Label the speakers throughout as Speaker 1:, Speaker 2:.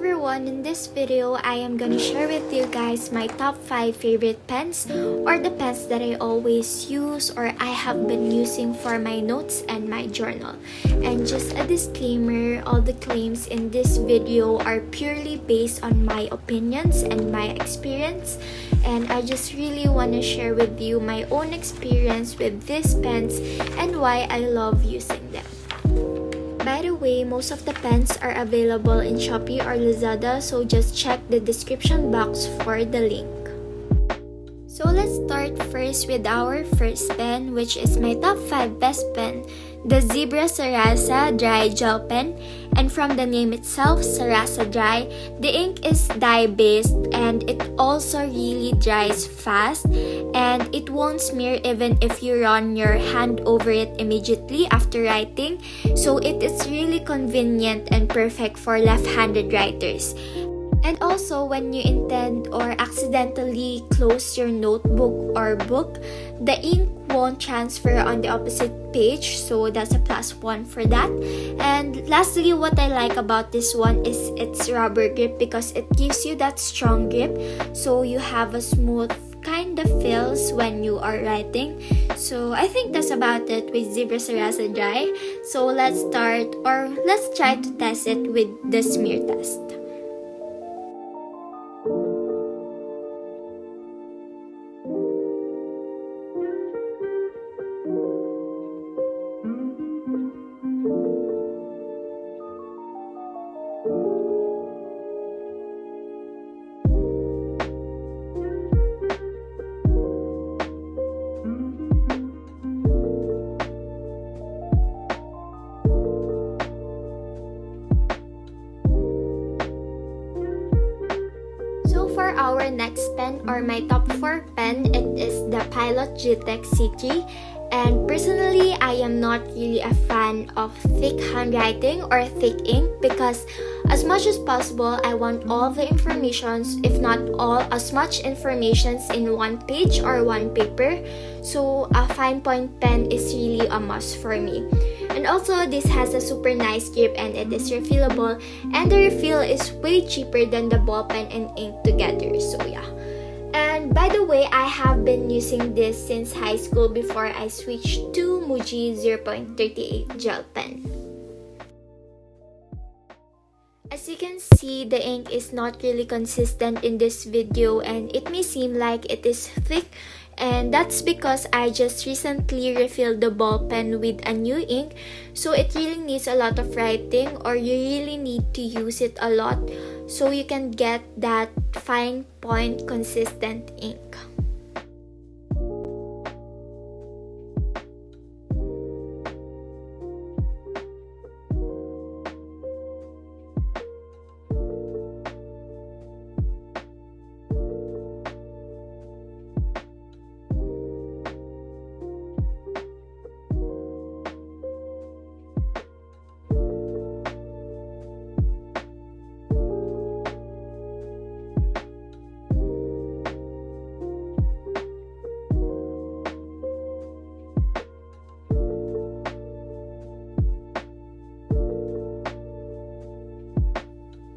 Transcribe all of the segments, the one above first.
Speaker 1: everyone, in this video I am gonna share with you guys my top 5 favorite pens or the pens that I always use or I have been using for my notes and my journal. And just a disclaimer, all the claims in this video are purely based on my opinions and my experience, and I just really want to share with you my own experience with these pens and why I love using them. By the way, most of the pens are available in Shopee or Lazada, so just check the description box for the link. So let's start first with our first pen, which is my top 5 best pen, the Sarasa Dry Gel Pen. And from the name itself, Sarasa Dry, the ink is dye-based and it also really dries fast and it won't smear even if you run your hand over it immediately after writing. So it is really convenient and perfect for left-handed writers. And also, when you intend or accidentally close your notebook or book, the ink won't transfer on the opposite page, so that's a plus one for that. And lastly, what I like about this one is its rubber grip, because it gives you that strong grip, so you have a smooth kind of feels when you are writing. So I think that's about it with Sarasa Dry. So let's try to test it with the smear test. For our next pen or my top 4 pen, it is the Pilot GTXCT. And personally, I am not really a fan of thick handwriting or thick ink, because as much as possible, I want all the informations, if not all, as much informations in one page or one paper. So a fine point pen is really a must for me. And also, this has a super nice grip and it is refillable, and the refill is way cheaper than the ball pen and ink together, so yeah. And by the way, I have been using this since high school before I switched to Muji 0.38 gel pen. As you can see, the ink is not really consistent in this video and it may seem like it is thick, and that's because I just recently refilled the ball pen with a new ink, so it really needs a lot of writing, or you really need to use it a lot so you can get that fine point consistent ink.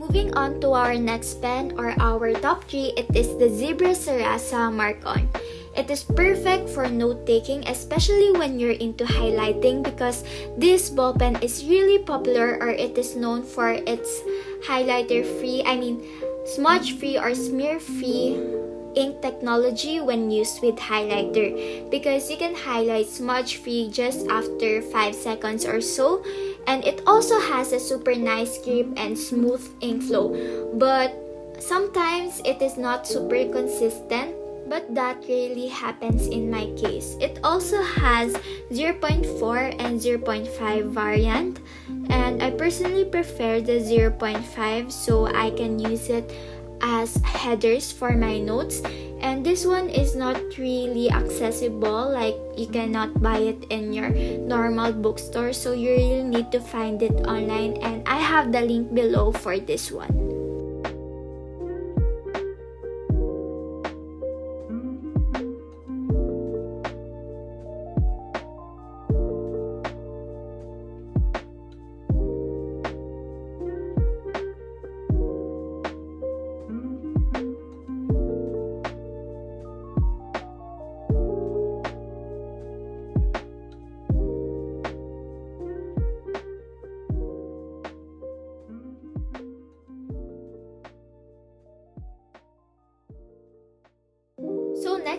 Speaker 1: Moving on to our next pen or our top 3, it is the Sarasa Marcon. It is perfect for note-taking, especially when you're into highlighting, because this ball pen is really popular, or it is known for its smudge-free or smear-free ink technology when used with highlighter, because you can highlight smudge-free just after 5 seconds or so. And it also has a super nice grip and smooth ink flow, but sometimes it is not super consistent, but that rarely happens in my case. It also has 0.4 and 0.5 variant, and I personally prefer the 0.5 so I can use it as headers for my notes. And this one is not really accessible, like you cannot buy it in your normal bookstore, so you really need to find it online, and I have the link below for this one.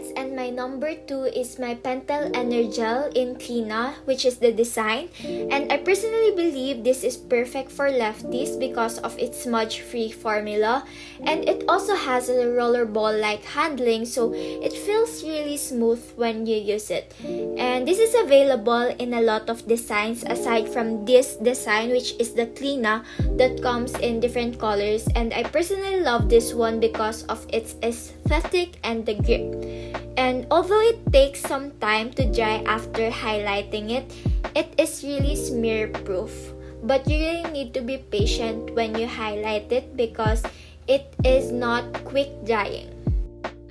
Speaker 1: pens, and my number 2 is my Pentel Energel in Tina, which is the design. And I personally believe this is perfect for lefties because of its smudge-free formula, and it also has a rollerball-like handling, so it feels really smooth when you use it. And this is available in a lot of designs aside from this design, which is the Tina, that comes in different colors, and I personally love this one because of its aesthetic and the grip. And although it takes some time to dry after highlighting it, it is really smear proof. But you really need to be patient when you highlight it because it is not quick drying.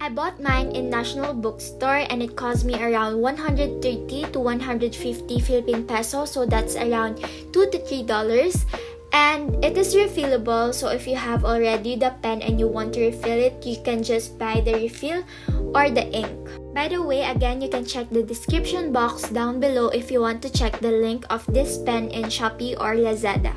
Speaker 1: I bought mine in National Bookstore and it cost me around 130 to 150 Philippine pesos, so that's around $2 to $3. And it is refillable, so if you have already the pen and you want to refill it, you can just buy the refill or the ink. By the way, again, you can check the description box down below if you want to check the link of this pen in Shopee or Lazada.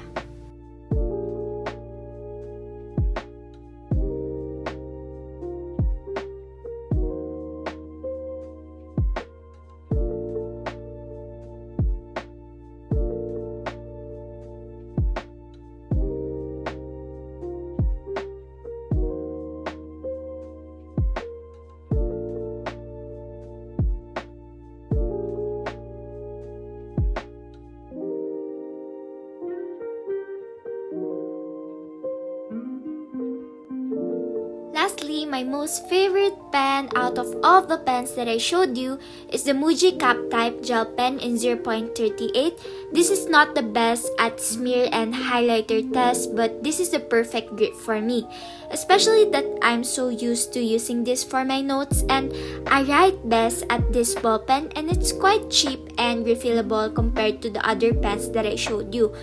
Speaker 1: Lastly, my most favorite pen out of all the pens that I showed you is the Muji cap type gel pen in 0.38. This is not the best at smear and highlighter test, but this is the perfect grip for me. Especially that I'm so used to using this for my notes, and I write best at this ball pen, and it's quite cheap and refillable compared to the other pens that I showed you.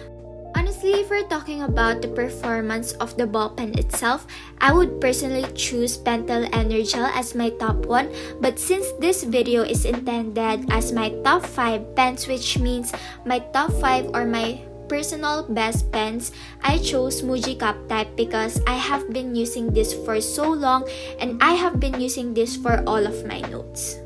Speaker 1: Honestly, if we're talking about the performance of the ball pen itself, I would personally choose Pentel Energel as my top one, but since this video is intended as my top 5 pens, which means my top 5 or my personal best pens, I chose Muji cap type because I have been using this for so long and I have been using this for all of my notes.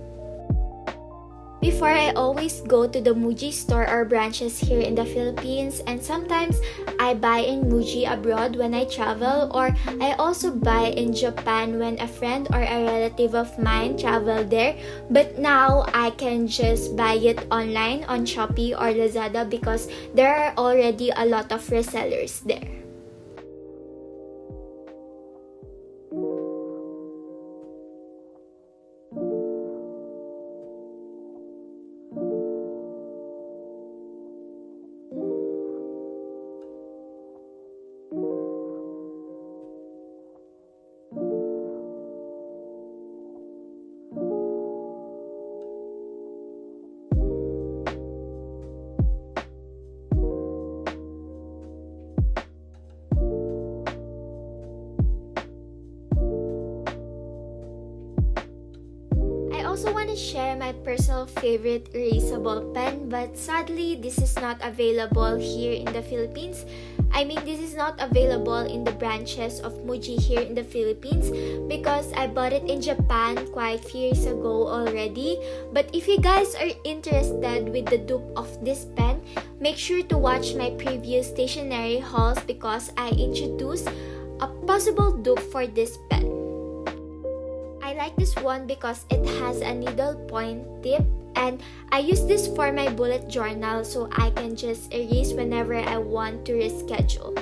Speaker 1: Before, I always go to the Muji store or branches here in the Philippines, and sometimes I buy in Muji abroad when I travel, or I also buy in Japan when a friend or a relative of mine travel there. But now I can just buy it online on Shopee or Lazada because there are already a lot of resellers there. I also want to share my personal favorite erasable pen, but sadly this is not available here in the Philippines. I mean, this is not available in the branches of Muji here in the Philippines because I bought it in Japan quite few years ago already. But if you guys are interested with the dupe of this pen, make sure to watch my previous stationery hauls because I introduced a possible dupe for this pen. I like this one because it has a needle point tip, and I use this for my bullet journal so I can just erase whenever I want to reschedule.